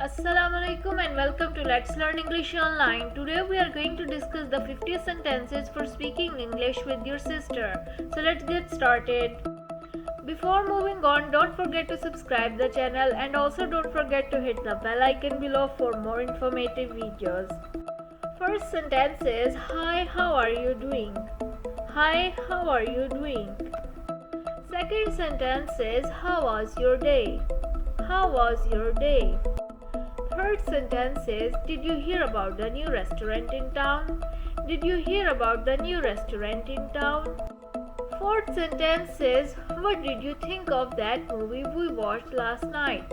Assalamualaikum and welcome to Let's Learn English Online. Today we are going to discuss the 50 sentences for speaking English with your sister. So let's get started. Before moving on, don't forget to subscribe the channel and also don't forget to hit the bell icon below for more informative videos. First sentence is Hi, how are you doing? Hi, how are you doing? Second sentence is How was your day? How was your day? Third sentence is Did you hear about the new restaurant in town? Did you hear about the new restaurant in town? Fourth sentence is What did you think of that movie we watched last night?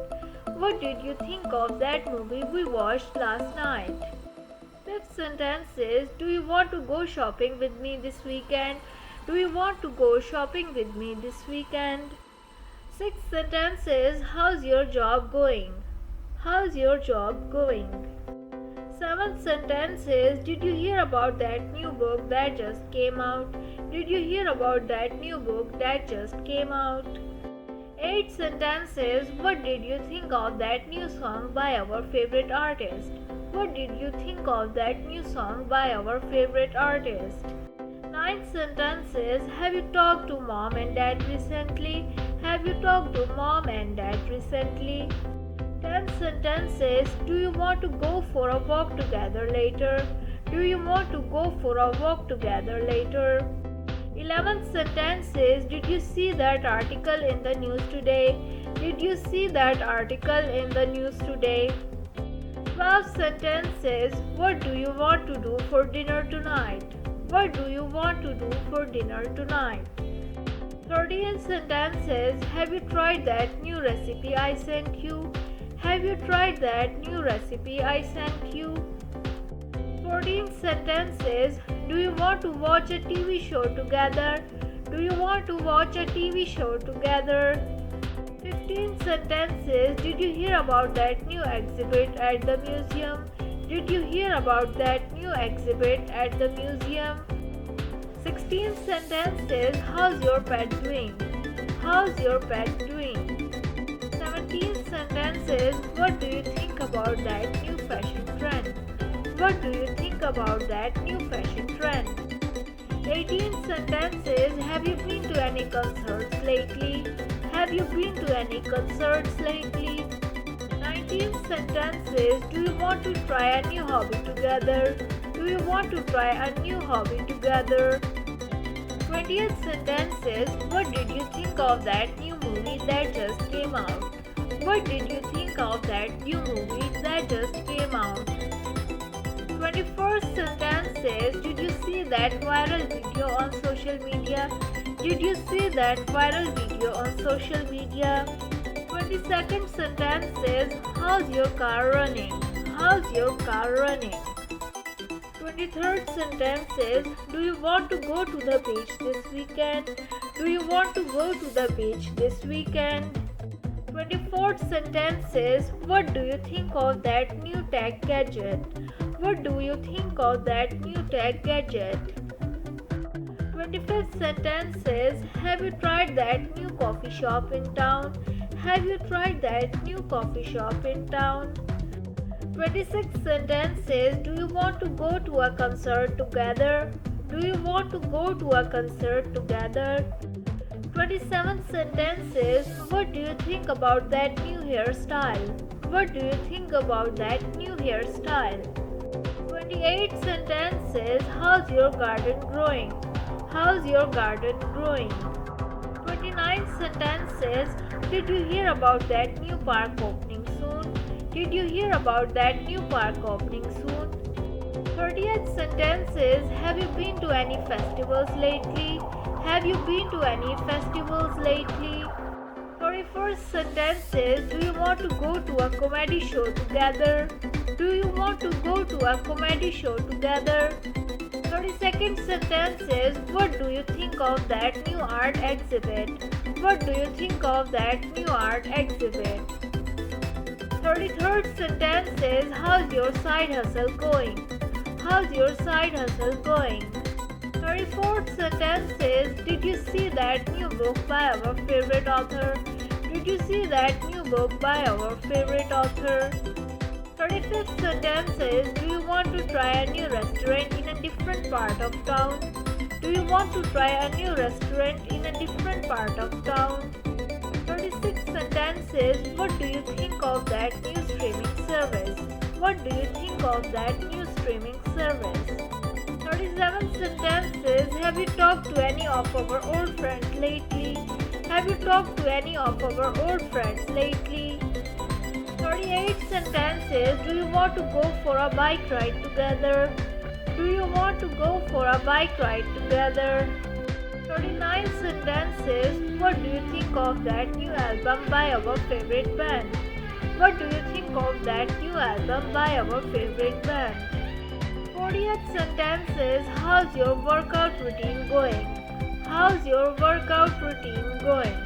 What did you think of that movie we watched last night? Fifth sentence is Do you want to go shopping with me this weekend? Do you want to go shopping with me this weekend? Sixth sentence is How's your job going? How's your job going? Seventh sentence is Did you hear about that new book that just came out? Did you hear about that new book that just came out? Eighth sentence is What did you think of that new song by our favorite artist? What did you think of that new song by our favorite artist? Ninth sentence is Have you talked to mom and dad recently? Have you talked to mom and dad recently? Tenth sentence is Do you want to go for a walk together later? Do you want to go for a walk together later? 11th sentence is Did you see that article in the news today? Did you see that article in the news today? 12th sentence is What do you want to do for dinner tonight? What do you want to do for dinner tonight? 13th sentence is Have you tried that new recipe I sent you? Have you tried that new recipe I sent you? 14th sentence is Do you want to watch a TV show together? Do you want to watch a TV show together? 15th sentence is Did you hear about that new exhibit at the museum? Did you hear about that new exhibit at the museum? 16th sentence is How's your pet doing? How's your pet doing? 17th sentence is What do you think about that new fashion trend? What do you think about that new fashion trend? 18th sentence is Have you been to any concerts lately? Have you been to any concerts lately? 19th sentence is Do you want to try a new hobby together? Do you want to try a new hobby together? 20th sentence is What did you think of that new movie that just came out? What did you think of that new movie that just came out? 21st sentence is Did you see that viral video on social media? Did you see that viral video on social media? 22nd sentence is How's your car running? How's your car running? 23rd sentence is Do you want to go to the beach this weekend? Do you want to go to the beach this weekend? 24th sentence is What do you think of that new tech gadget? What do you think of that new tech gadget? 25th sentence is Have you tried that new coffee shop in town? Have you tried that new coffee shop in town? 26th sentence is Do you want to go to a concert together? Do you want to go to a concert together? 27th sentence is What do you think about that new hairstyle? What do you think about that new hairstyle? 28th sentence is How's your garden growing? How's your garden growing? 29th sentence is Did you hear about that new park opening soon? Did you hear about that new park opening soon? 30th sentence is Have you been to any festivals lately? Have you been to any festivals lately? 31st sentence is Do you want to go to a comedy show together? Do you want to go to a comedy show together? 32nd sentence is What do you think of that new art exhibit? What do you think of that new art exhibit? 33rd sentence is How's your side hustle going? How's your side hustle going? 34th sentence is Did you see that new book by our favorite author? Did you see that new book by our favorite author? 45th sentence is, do you want to try a new restaurant in a different part of town? Do you want to try a new restaurant in a different part of town? 36th sentence is, what do you think of that new streaming service? What do you think of that new streaming service? 37th sentence is, have you talked to any of our old friends lately? Have you talked to any of our old friends lately? 38th sentence is, do you want to go for a bike ride together? Do you want to go for a bike ride together? 39th sentence is, what do you think of that new album by our favorite band? What do you think of that new album by our favorite band? 40th sentence is, how's your workout routine going? How's your workout routine going?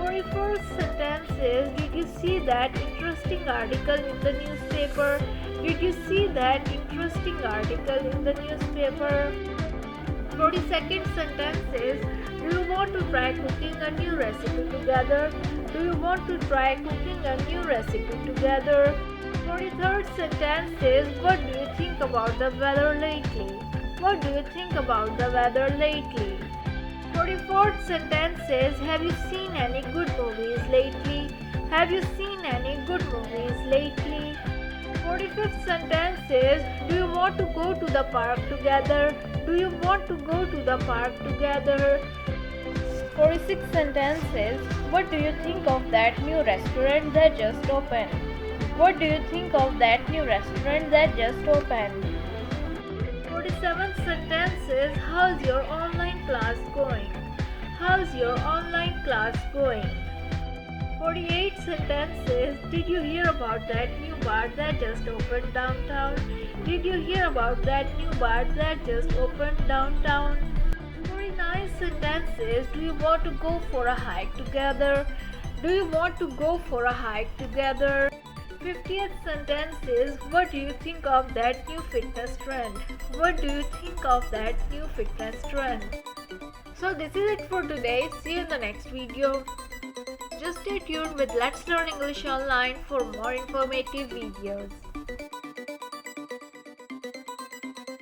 41st sentence is, did you see that interesting article in the newspaper? Did you see that interesting article in the newspaper? 42nd sentence is, do you want to try cooking a new recipe together? Do you want to try cooking a new recipe together? 43rd sentence is, what do you think about the weather lately? What do you think about the weather lately? 44th sentence is, have you seen any good movies lately? Have you seen any good movies lately? 45th sentence is, do you want to go to the park together? Do you want to go to the park together? 46th sentence is, what do you think of that new restaurant that just opened? What do you think of that new restaurant that just opened? 47th sentence is, how's your online class going? How's your online class going? 48th sentence is, did you hear about that new bar that just opened downtown? Did you hear about that new bar that just opened downtown? 49th sentence is, do you want to go for a hike together? Do you want to go for a hike together? 50th sentence is, what do you think of that new fitness trend? What do you think of that new fitness trend? So this is it for today. See you in the next video. Just stay tuned with Let's Learn English Online for more informative videos.